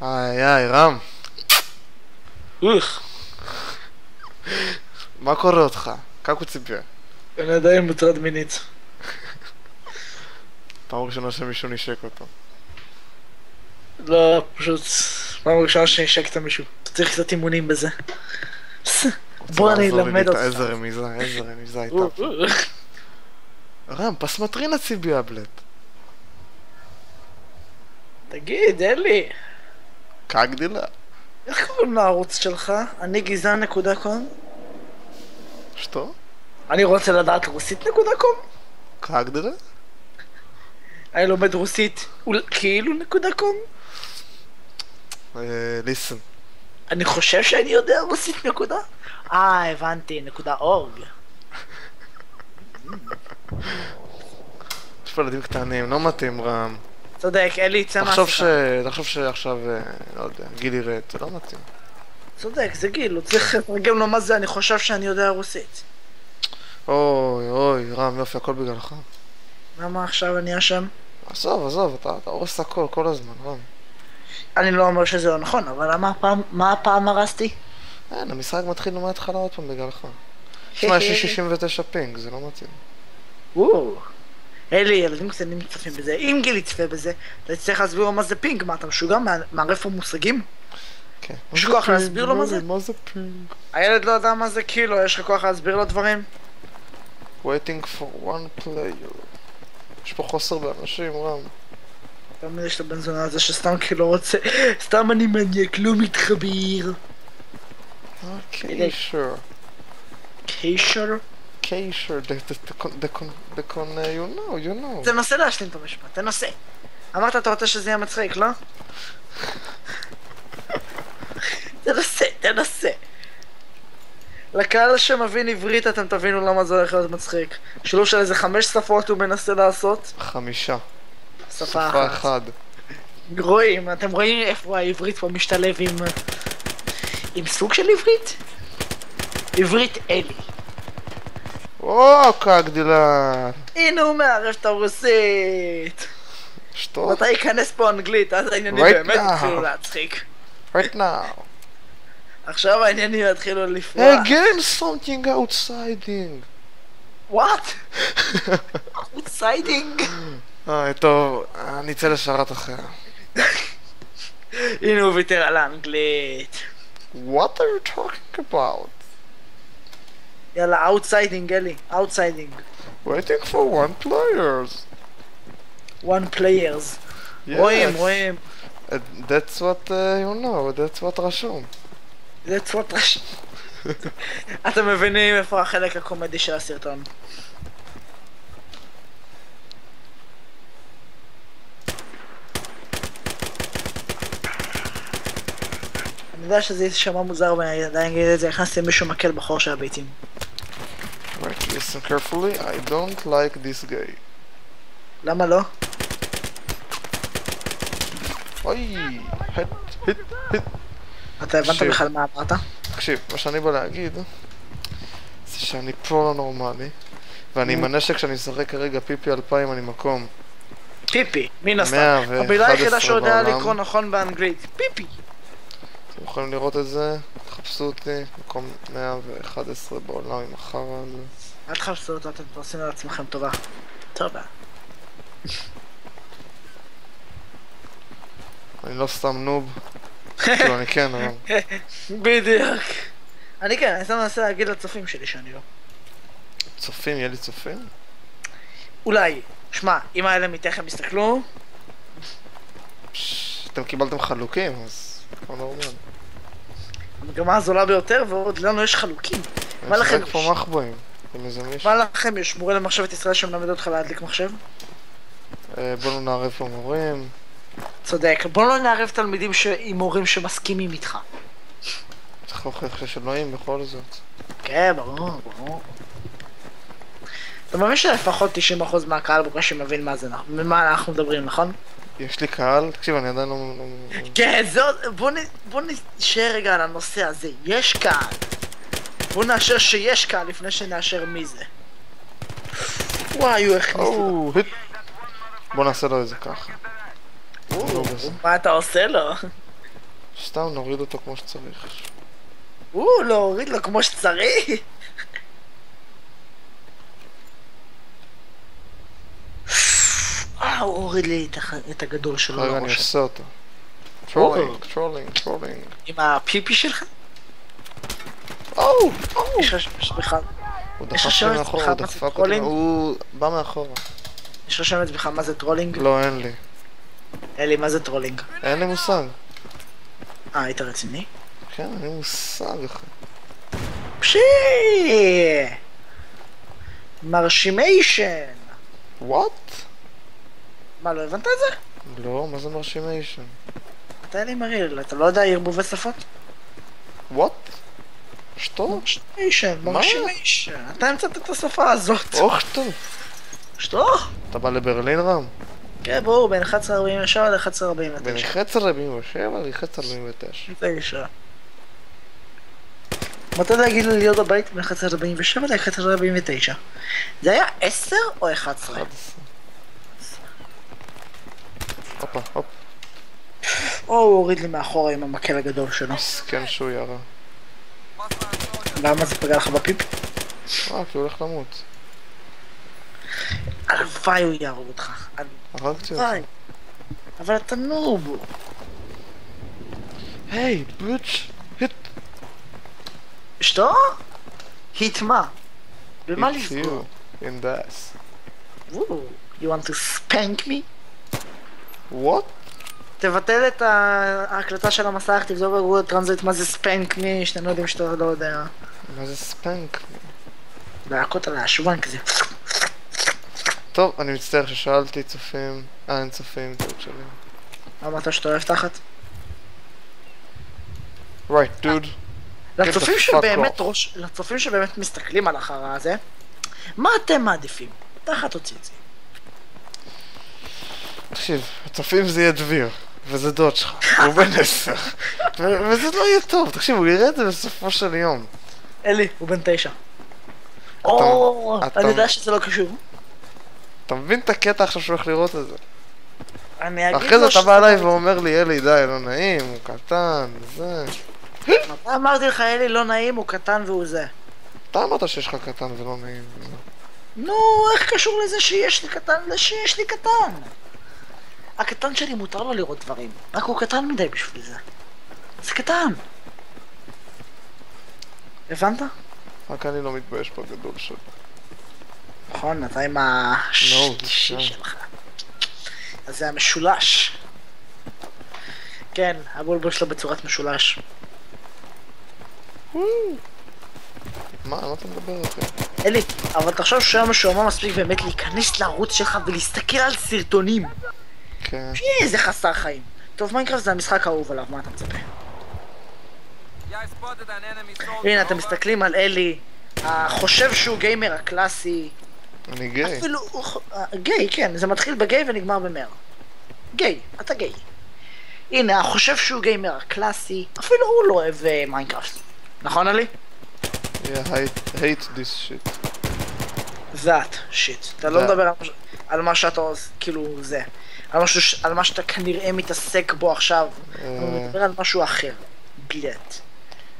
איי, רם. איך? מה קורה אותך? как у тебя? אני עדיין מוטרד מינית. פעם ראשונה שמישהו נשק אותו. לא, פשוט פעם ראשונה שנשקת מישהו. אתה צריך קצת אימונים בזה. בוא אני אלמד אותך. איזה רמיזה הייתה פה. רם, посмотри на себя, блядь. תגיד, אלי. как дела? איך קוראים לערוץ שלך? אני גזען.com? что? אני רוצה לדעת רוסית.com? как дела? אני לומד רוסית כאילו נקודה קום? listen. אני חושב שאני יודע רוסית נקודה? הבנתי, נקודה אורג. יש פה ילדים קטנים, לא מתאים רם. צודק, אלי, צא מהשיחה. תחשוב שעכשיו, לא יודע, גיל ירד, זה לא מתאים. צודק, זה גיל, הוא צריך לתרגם לו מה זה, אני חושב שאני יודע רוסית. אוי, רם, יופי, הכל בגללך. למה עכשיו אני אשם? עזוב, אתה הורס הכל, כל הזמן, רם. אני לא אומר שזה לא נכון, אבל מה הפעם הרסתי? אין, המשחק מתחיל מההתחלה עוד פעם בגללך. תשמע, יש לי 69 פינג, זה לא מתאים. וואו. אלי, ילדים קטנים מצטרפים בזה, אם גיל יצפה בזה, אתה צריך להסביר לו מה זה פינג, מה אתה משוגע? מערף פה מושגים? כן. יש כוח להסביר לו מה זה? מה זה פינג? הילד לא יודע מה זה קילו, יש לך כוח להסביר לו דברים? waiting for one player. יש פה חוסר באנשים, רם. תמיד יש את הבן זונה הזה שסתם כאילו רוצה, סתם אני מניאק, לא מתחביר. קיישר. קיישר? קיישר, you know. תנסה להשלים את המשפט, תנסה. אמרת אתה רוצה שזה יהיה מצחיק, לא? תנסה. לקהל שמבין עברית אתם תבינו למה זה הולך להיות מצחיק. שילוב של איזה 5 שפות הוא מנסה לעשות? 5. שפה אחת. רואים, אתם רואים איפה העברית פה משתלב עם סוג של עברית? עברית אלי. как дела? הנה הוא מערב את הרוסית. что? מתי ייכנס פה אנגלית? אז העניינים באמת התחילו להצחיק. right now. עכשיו העניינים יתחילו לפרוע. again something outsiding. what? outsiding? טוב, אני אצא לשרת אחר. הנה הוא ויתר על האנגלית. what are you talking about? יאללה, outsiding אלי, outsiding. waiting for one players. one players. רואים. that's what you know, that's what רשום. that's what רשום. אתם מבינים איפה החלק הקומדי של הסרטון. אני יודע שזה יישמע מוזר ואני עדיין אגיד את זה, הכנסתי מישהו מקל בחור של הביתים. right, listen carefully, I don't like this guy. למה לא? אוי, hit. אתה הבנת בכלל מה אמרת? תקשיב, מה שאני בא להגיד זה שאני פרו לא נורמלי ואני עם הנשק שאני אשחק כרגע פיפי 2000 אני מקום פיפי, מן הסתם. המילה היחידה שיודע לקרוא נכון באנגלית, פיפי. אתם יכולים לראות את זה, תחפשו אותי, מקום 111 בעולם עם החרא הזה. אל תחפשו אותו, אתם עושים על עצמכם טובה. טובה. אני לא סתם נוב, כאילו אני כן, אבל... בדיוק. אני כן, אני סתם מנסה להגיד לצופים שלי שאני לא. צופים? יהיה לי צופים? אולי. שמע, אם האלה מתכם יסתכלו... אתם קיבלתם חלוקים, אז... לא נורמל. המגמה הזולה ביותר, ועוד לנו יש חלוקים. מה לכם יש? פה מחבואים. מה לכם יש? מורה למחשבת ישראל שמלמד אותך להדליק מחשב? בואו נערב פה מורים. צודק, בואו לא נערב תלמידים עם מורים שמסכימים איתך. צריך להוכיח שיש אלוהים בכל זאת. כן, ברור. אתה מבין שלפחות 90% מהקהל בקושי מבין ממה אנחנו מדברים, נכון? יש לי קהל? תקשיב, אני עדיין לא... כן, בוא נשאר רגע על הנושא הזה, יש קהל. בוא נאשר שיש קהל לפני שנאשר מי זה. וואי, הוא הכניס לו. בוא נעשה לו איזה ככה. מה אתה עושה לו? סתם נוריד אותו כמו שצריך. להוריד לו כמו שצריך. הוא הוריד לי את הגדול שלו רגע, אני לראש. עושה אותו. טרולינג. עם הפיפי שלך? יש לך בכלל... הוא יש דחף לך לי שמץ מאחורה, בכלל הוא מה דחף זה אותי, טרולינג? הוא בא מאחורה. יש לך שמץ בכלל מה זה טרולינג? לא, אין לי. אלי, מה זה טרולינג? אין לי מושג. היית רציני? כן, אין לי מושג אחר. פשי! מרשימיישן! וואט? מה, לא הבנת את זה? לא, מה זה מרשימיישן? אתה אלי מריל, אתה לא יודע ערבובי שפות? וואט? שטו? מרשימיישן. אתה המצאת את השפה הזאת. אוח טוב. שטו? אתה בא לברלין רם? כן, ברור, בין 11:47 ל-11:49. בין 11:47 ל-11:49. 9. מתי להגיד לי להיות בבית בין 11:47 ל-11:49? זה היה 10 או 11? 11. הופה, הופ. או הוא הוריד לי מאחורה עם המקל הגדול שלו. מסכן שהוא ירה. למה זה פגע לך בפיפ? כי הוא הולך למות. הלוואי הוא יהרוג אותך. הרגתי אותו. הלוואי. אבל אתה נוב. היי, ביץ'. היט. אשתו? היט מה? במה It's לפגוע? you. In the ass. You want to spank me? What? תבטל את ההקלטה של המסך, תבדוק בגוגל טרנסלייט מה זה ספנק מי, שאתם לא יודעים שאתה לא יודע. מה זה ספנק? להכות עליה שוון כזה. טוב, אני מצטער ששאלתי צופים. אין צופים, טעות שלי. אמרת שאתה אוהב תחת? Right, dude. לצופים the fuck שבאמת off. לצופים שבאמת מסתכלים על החרא הזה, מה אתם מעדיפים? תחת תוציא את זה. תקשיב, הצופים זה יהיה דביר, וזה דוד שלך, הוא בן 10. וזה לא יהיה טוב, תקשיב, הוא יראה את זה בסופו של יום. אלי, הוא בן 9. אתה- אני יודע שזה לא קשור. אתה מבין את הקטע עכשיו שהוא הולך לראות את זה? אני אגיד אחרי זה לו אתה שזה בא אליי לא- ואומר לי, אלי, די, לא נעים, הוא קטן, זה... מתי אמרתי לך, אלי, לא נעים, הוא קטן והוא זה. אתה אמרת שיש לך קטן ולא נעים. נו, איך קשור לזה שיש לי קטן? שיש לי קטן. הקטן שלי מותר לו לראות דברים, רק הוא קטן מדי בשביל זה. זה קטן. הבנת? רק אני לא מתבייש בגדול שלי. נכון, אתה עם זה השלישי כן. שלך. אז זה המשולש. כן, הבולבול שלו בצורת משולש. מה אתה מדבר אחי? אלי, אבל תחשוב שהיום משועמם מספיק באמת להיכנס לערוץ שלך ולהסתכל על סרטונים. כן. איזה חסר חיים. טוב, מיינקראפט זה המשחק האהוב עליו, מה אתה מצפה? הנה, אתם מסתכלים על אלי, החושב שהוא גיימר הקלאסי. אני גיי. אפילו... גיי, כן, זה מתחיל בגיי ונגמר במר. גיי, אתה גיי. הנה, החושב שהוא גיימר הקלאסי, אפילו הוא לא אוהב מיינקראפט. נכון, אלי? Yeah, I hate this shit. That shit. אתה לא That. מדבר על מה שאתה עושה, כאילו זה. על מה שאתה כנראה מתעסק בו עכשיו. אתה מדבר על משהו אחר. בלט.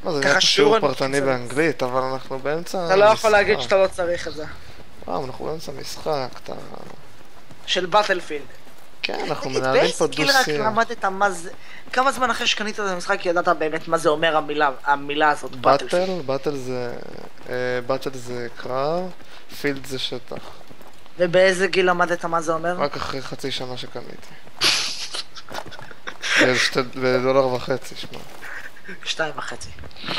מה, זה ככה נראה שיעור שיעור פרטני אני- באנגלית, אבל אנחנו באמצע... אתה לא יכול משחק. להגיד שאתה לא צריך את זה. אנחנו באמצע משחק, אתה... של באטלפילד. כן, אנחנו תגיד, מנהלים באיזה פה גיל רק דו-שיח. למדת מה זה... כמה זמן אחרי שקנית את המשחק ידעת באמת מה זה אומר המילה הזאת, באטלפילד? באטל זה קרב, פילד זה שטח. ובאיזה גיל למדת מה זה אומר? רק אחרי חצי שנה שקניתי. $1.50, שמע. 2.5. $1.50.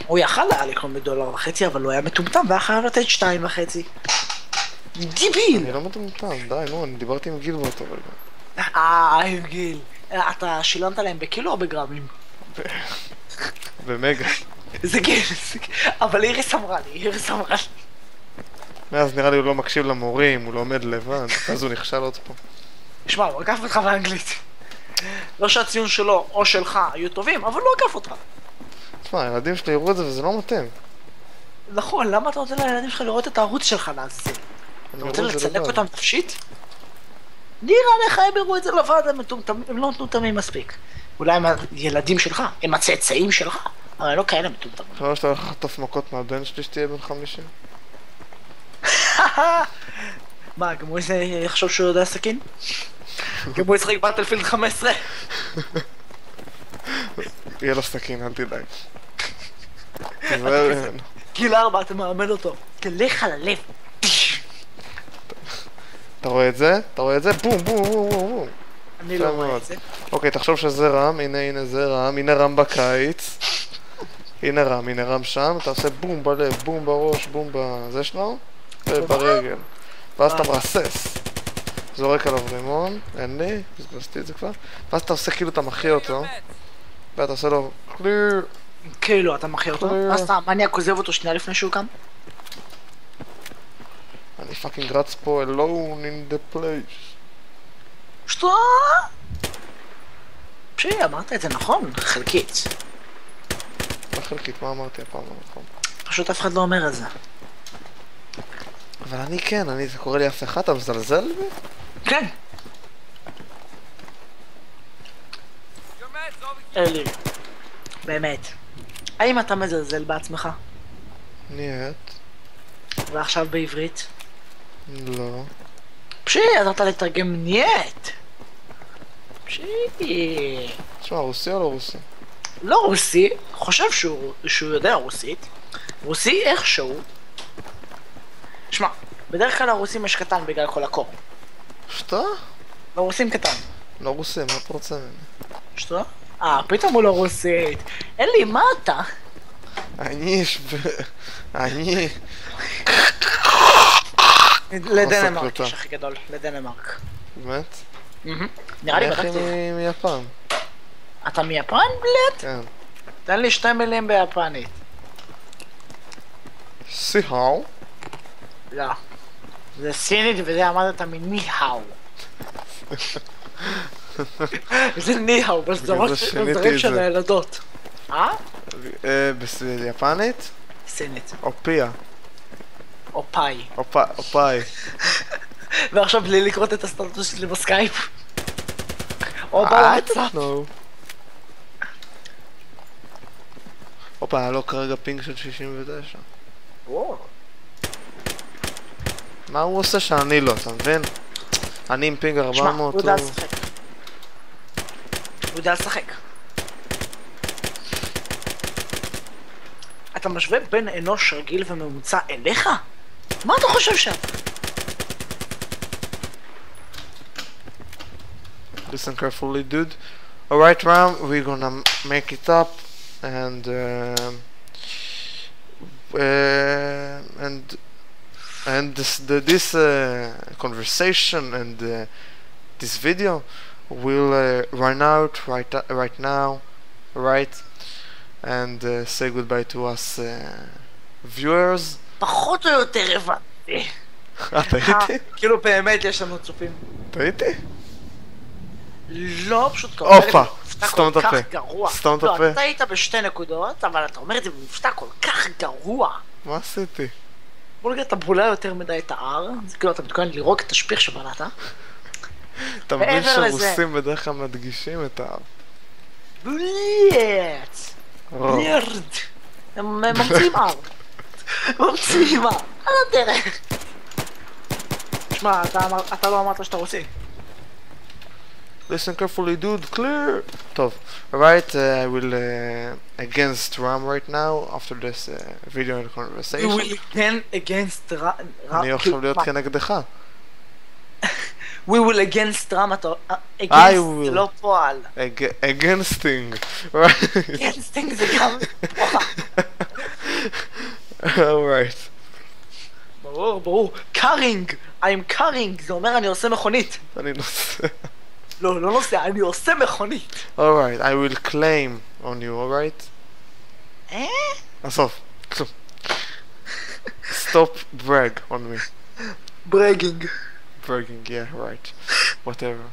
הוא יכל היה לקנות $1.50, אבל הוא היה מטומטם והיה חייב לתת 2.5. דיביל! אני לא מטומטם, די, נו, אני דיברתי עם גיל באותו רגע. עם גיל. אתה שילמת להם בקילו או בגרמים? במגה. זה גיל, אבל איריס אמרה לי. מאז נראה לי הוא לא מקשיב למורים, הוא לומד לבד, אז הוא נכשל עוד פה. שמע, הוא עקף אותך באנגלית. לא שהציון שלו או שלך היו טובים, אבל הוא עקף אותך. תשמע, הילדים שלי יראו את זה וזה לא מתאים. נכון, למה אתה רוצה לילדים שלך לראות את הערוץ שלך לעזאזל? אתה רוצה לצלק אותם נפשית? נראה לך הם יראו את זה לבד, הם לא מטומטמים מספיק. אולי הם הילדים שלך, הם הצאצאים שלך, אבל לא כאלה מטומטמים. חושב שאתה הולך לחטוף מכות מהבן שלי שתהיה בן 50? מה, גם הוא יחשוב שהוא יודע סכין? גם הוא ישחק באטלפילד 15? יהיה לו סכין, אל תדאג. תזהר ממנו. גיל 4, אתה מאמן אותו. תלך על הלב. אתה רואה את זה? אתה רואה את זה? בום בום בום בום בום. אני לא רואה את זה. אוקיי, תחשוב שזה רם, הנה זה רם, הנה רם בקיץ. הנה רם שם, אתה עושה בום בלב, בום בראש, בום בזה שלו, וברגל. ואז אתה מרסס. זורק עליו רימון, אין לי, בזבזתי את זה כבר. ואז אתה עושה כאילו אתה מחיה אותו. ואתה עושה לו קליר. כאילו, אתה מחיה אותו? אז אתה המניאק עוזב אותו שנייה לפני שהוא קם? אני פאקינג רץ פה alone in the place. שטה? פשי, אמרת את זה נכון, חלקית. מה חלקית? מה אמרתי הפעם לא נכון? פשוט אף אחד לא אומר את זה. אבל אני כן, זה קורא לי אף אחד, אתה מזלזל בי? כן. אלי, באמת. האם אתה מזלזל בעצמך? נייט. ועכשיו בעברית? לא. פשי, אז אתה לתרגם נייט. פשי. תשמע, רוסי או לא רוסי? לא רוסי, חושב שהוא יודע רוסית. רוסי איכשהו. שמע, בדרך כלל הרוסים יש קטן בגלל כל הקור. שטה? הרוסים קטן. לא רוסי, מה אתה רוצה ממני? שטה? פתאום הוא לא רוסית. אלי, מה אתה? אני לדנמרק יש הכי גדול, לדנמרק. באמת? נראה לי בדקתי. בדקתי. אני מיפן. אתה מיפן, בלט? כן. תן לי 2 מילים ביפנית. סיהאו? לא. זה סינית וזה עמדת מניהאו. זה ניהאו, בסדרות של הילדות. ביפנית? סינית. אופיה. או פאי. אופאי. ועכשיו בלי לקרות את הסטטוס שלי בסקייפ. או בוואטסאפ. הופה, היה לו כרגע פינג של 69. מה הוא עושה שאני לא, אתה מבין? אני עם פינג 400. הוא יודע לשחק. הוא יודע לשחק. אתה משווה בין אנוש רגיל וממוצע אליך? מה אתה חושב שם? Listen carefully, dude. Alright, Ram, we're gonna make it up and this conversation and this video will run out right now, right? And say goodbye to us viewers. פחות או יותר הבנתי. טעיתי? כאילו באמת יש לנו צופים. טעיתי? לא, פשוט קורה. הופה, סתום את הפה. סתום את הפה. לא, אתה היית ב2 נקודות, אבל אתה אומר את זה במבטא כל כך גרוע. מה עשיתי? בוא נגיד, אתה בולע יותר מדי את ה-R, זה כאילו אתה מתכוון לירוק את השפיך שבלעת. אתה מבין שרוסים בדרך כלל מדגישים את ה... בלט! נרד! הם ממציאים R. ממציאים R. על הדרך. שמע, אתה לא אמרת שאתה רוצה. Listen carefully, dude. Clear. טוב. Alright, I will against Ram right now after this video and conversation. You will again against Ram. אני עכשיו להיות כנגדך. We will against Ram. against זה לא פועל. Againsting. Againsting זה גם פועל. Alright. ברור. Carring. I'm carring. זה אומר אני עושה מכונית. אני נוסע. לא נוסע, אני עושה מכונית. Alright, I will claim on you, alright? עזוב, כלום. Stop brag on me. Bragging. Bragging, yeah, right. Whatever.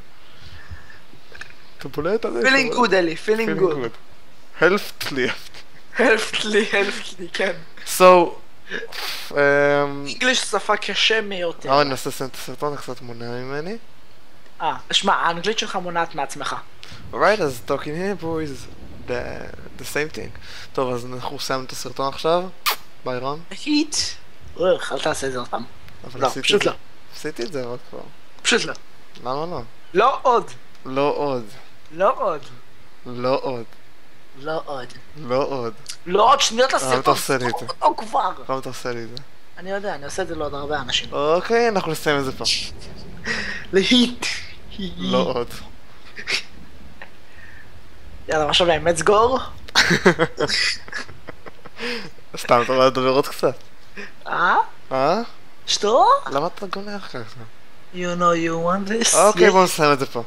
אתה בולע את הלב. Feeling good, אלי, feeling good. Helped לי. helped לי, כן. So, English שפה קשה מיותר. אבל נעשה את הסרטון קצת מונע ממני. שמע, האנגלית שלך מונעת מעצמך. Alright, אז talking Hebrew is the same thing. טוב, אז אנחנו סיימנו את הסרטון עכשיו. ביי רון. היט. אל תעשה את זה עוד פעם. אבל לא, עשיתי פשוט את זה. לא. עשיתי את זה עוד כבר. פשוט לא. למה לא? לא עוד. לא עוד. לא עוד. לא עוד. לא עוד. לא עוד. לא עוד שניות לסרטון. אתה עושה לי את זה. או כבר. למה אתה עושה לי את זה? אני יודע, אני עושה את זה לעוד הרבה אנשים. אוקיי, אנחנו נסיים את זה פה. להיט. לא עוד. יאללה, עכשיו לאמת סגור. סתם, אתה רוצה לדבר עוד קצת. אה? שטו? למה אתה גונח ככה? You know you want this. אוקיי, בוא נסיים את זה פה.